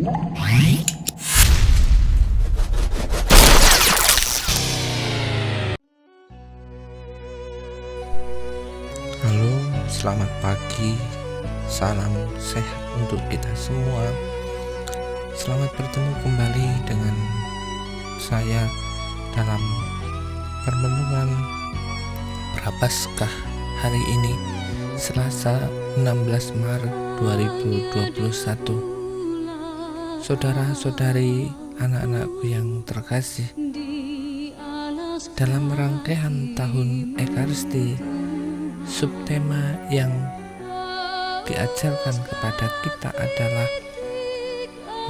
Halo, selamat pagi. Salam sehat untuk kita semua. Selamat bertemu kembali dengan saya dalam permenungan Prapaskah hari ini, Selasa 16 Maret 2021. Saudara-saudari, anak-anakku yang terkasih, dalam rangkaian tahun Ekaristi, subtema yang diajarkan kepada kita adalah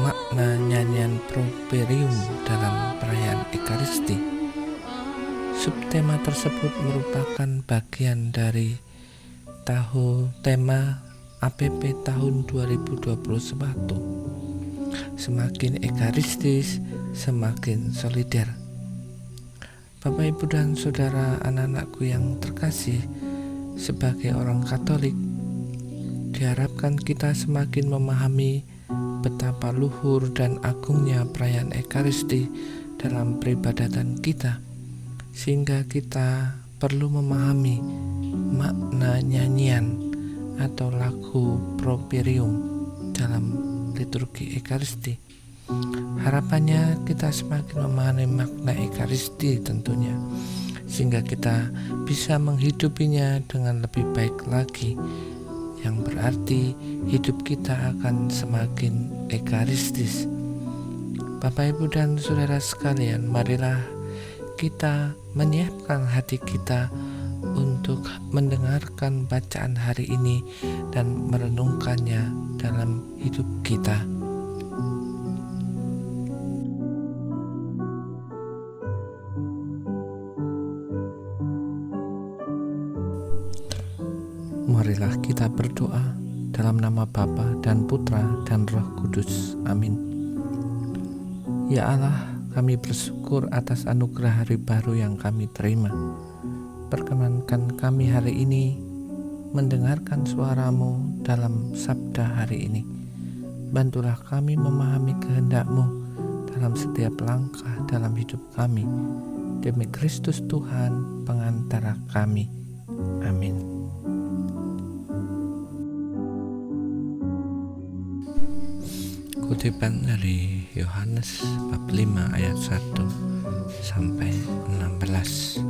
makna nyanyian properium dalam perayaan Ekaristi. Subtema tersebut merupakan bagian dari tema APP tahun 2021. Semakin ekaristis, semakin solider. Bapak, Ibu, dan saudara, anak-anakku yang terkasih, sebagai orang Katolik, diharapkan kita semakin memahami betapa luhur dan agungnya perayaan Ekaristi dalam peribadatan kita, sehingga kita perlu memahami makna nyanyian atau lagu properium dalam liturgi Ekaristi. Harapannya kita semakin memahami makna Ekaristi tentunya, sehingga kita bisa menghidupinya dengan lebih baik lagi, yang berarti hidup kita akan semakin ekaristis. Bapak, Ibu, dan saudara sekalian, marilah kita menyiapkan hati kita untuk mendengarkan bacaan hari ini dan merenungkannya dalam hidup kita. Marilah kita berdoa dalam nama Bapa dan Putra dan Roh Kudus. Amin. Ya Allah, kami bersyukur atas anugerah hari baru yang kami terima. Perkenankan kami hari ini mendengarkan suara-Mu dalam sabda hari ini. Bantulah kami memahami kehendak-Mu dalam setiap langkah dalam hidup kami. Demi Kristus Tuhan, pengantara kami. Amin. Kutipan dari Yohanes bab 5 ayat 1 sampai 16.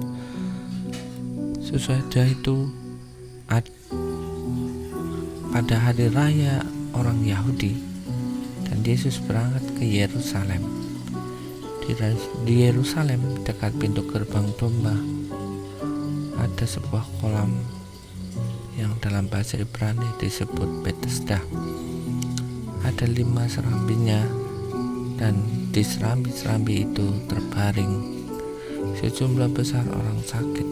Sesudah itu pada hari raya orang Yahudi, dan Yesus berangkat ke Yerusalem. Di Yerusalem, dekat pintu gerbang domba, ada sebuah kolam yang dalam bahasa Ibrani disebut Betesda. Ada 5 serambinya, dan di serambi-serambi itu terbaring sejumlah besar orang sakit,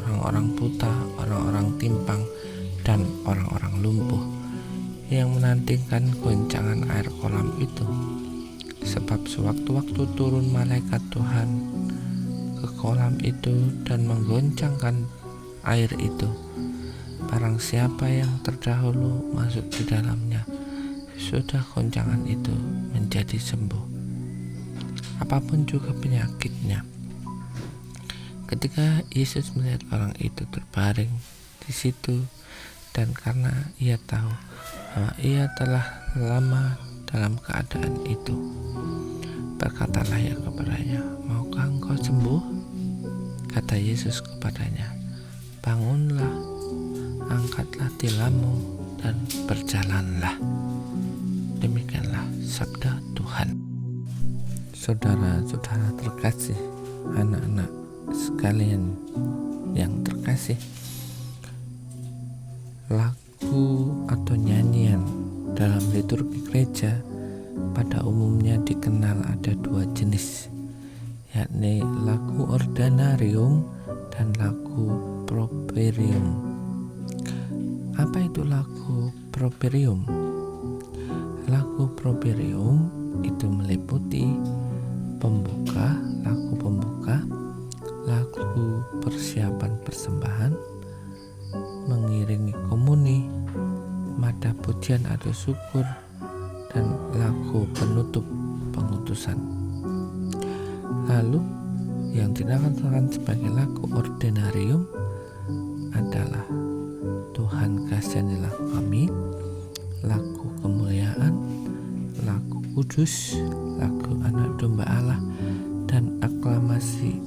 orang-orang buta, orang-orang timpang, dan orang-orang lumpuh yang menantikan goncangan air kolam itu. Sebab sewaktu-waktu turun malaikat Tuhan ke kolam itu dan menggoncangkan air itu, barang siapa yang terdahulu masuk di dalamnya, sudah goncangan itu menjadi sembuh, apapun juga penyakitnya. Ketika Yesus melihat orang itu terbaring di situ, dan karena ia tahu bahwa ia telah lama dalam keadaan itu, berkatalah ia kepadanya, "Maukah engkau sembuh?" Kata Yesus kepadanya, "Bangunlah, angkatlah tilammu dan berjalanlah." Demikianlah sabda Tuhan. Saudara-saudara terkasih, anak-anak sekalian yang terkasih, lagu atau nyanyian dalam liturgi gereja pada umumnya dikenal ada 2 jenis, yakni lagu ordinarium dan lagu properium. Apa itu lagu properium? Lagu properium itu meliputi lagu pembuka, lagu persiapan persembahan, mengiringi komuni, nada pujian atau syukur, dan lagu laku penutup pengutusan. Lalu yang dinamakan sebagai laku ordinarium adalah Tuhan kasihanilah kami, laku kemuliaan, laku kudus, laku anak domba Allah, dan aklamasi.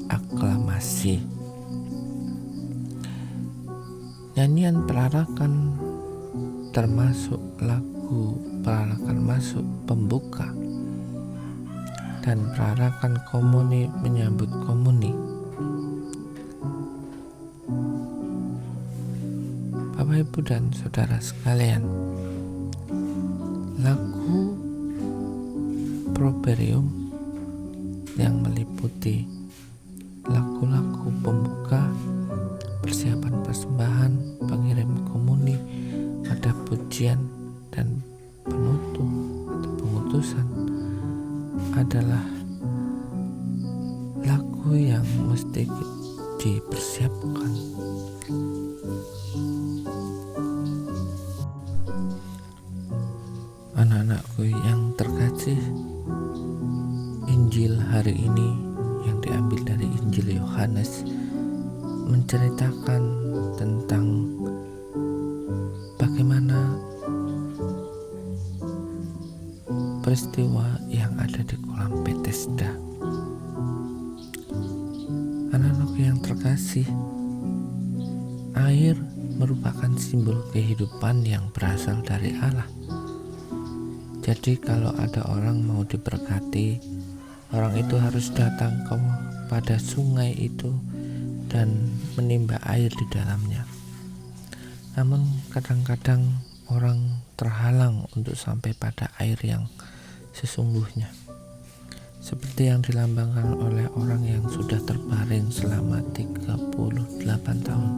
Nyanyian perarakan termasuk lagu perarakan masuk pembuka, dan perarakan komuni menyambut komuni. Bapak, Ibu, dan saudara sekalian, lagu properium yang meliputi lagu-lagu pembuka, persiapan persembahan, pengirim komuni, ada pujian, dan penutup atau pengutusan adalah lagu yang mesti dipersiapkan. Anak-anakku yang terkasih, Injil hari ini yang diambil dari Injil Yohanes menceritakan tentang bagaimana peristiwa yang ada di kolam Bethesda. Anak-anak yang terkasih, air merupakan simbol kehidupan yang berasal dari Allah. Jadi kalau ada orang mau diberkati, orang itu harus datang kepada sungai itu dan menimba air di dalamnya. Namun kadang-kadang orang terhalang untuk sampai pada air yang sesungguhnya, seperti yang dilambangkan oleh orang yang sudah terbaring selama 38 tahun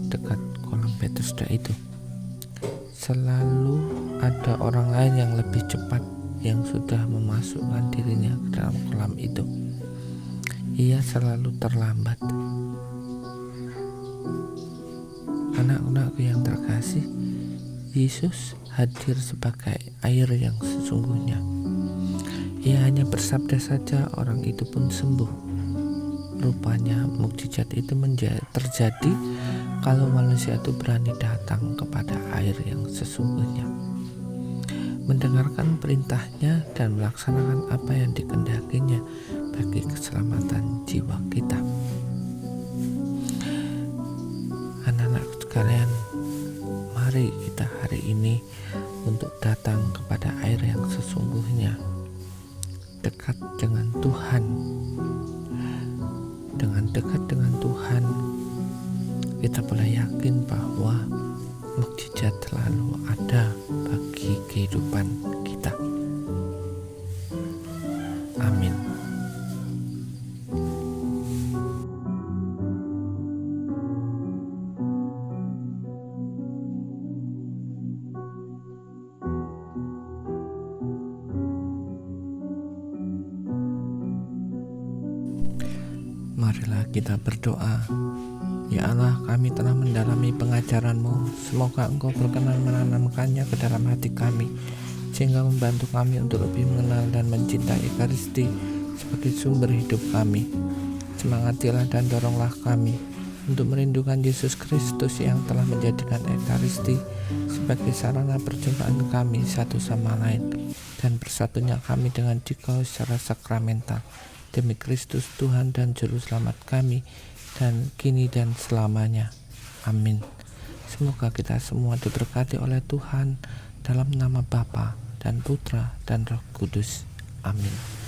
dekat kolam Bethesda itu. Selalu ada orang lain yang lebih cepat yang sudah memasukkan dirinya ke dalam kolam itu. Ia selalu terlambat. Anak-anakku yang terkasih, Yesus hadir sebagai air yang sesungguhnya. Ia hanya bersabda saja, orang itu pun sembuh. Rupanya mukjizat itu terjadi kalau manusia itu berani datang kepada air yang sesungguhnya, mendengarkan perintahnya dan melaksanakan apa yang dikehendakinya bagi keselamatan jiwa kita. Anak-anak sekalian, mari kita hari ini untuk datang kepada air yang sesungguhnya, dekat dengan Tuhan. Dengan dekat dengan Tuhan, kita boleh yakin bahwa mukjizat selalu ada bagi kehidupan kita. Amin. Marilah kita berdoa. Ya Allah, kami telah mendalami pengajaran-Mu. Semoga Engkau berkenan menanamkannya ke dalam hati kami, sehingga membantu kami untuk lebih mengenal dan mencintai Ekaristi sebagai sumber hidup kami. Semangatilah dan doronglah kami untuk merindukan Yesus Kristus yang telah menjadikan Ekaristi sebagai sarana perjumpaan kami satu sama lain dan bersatunya kami dengan Dikau secara sakramental. Demi Kristus Tuhan dan Juru Selamat kami, dan kini dan selamanya. Amin. Semoga kita semua diberkati oleh Tuhan dalam nama Bapa dan Putra dan Roh Kudus. Amin.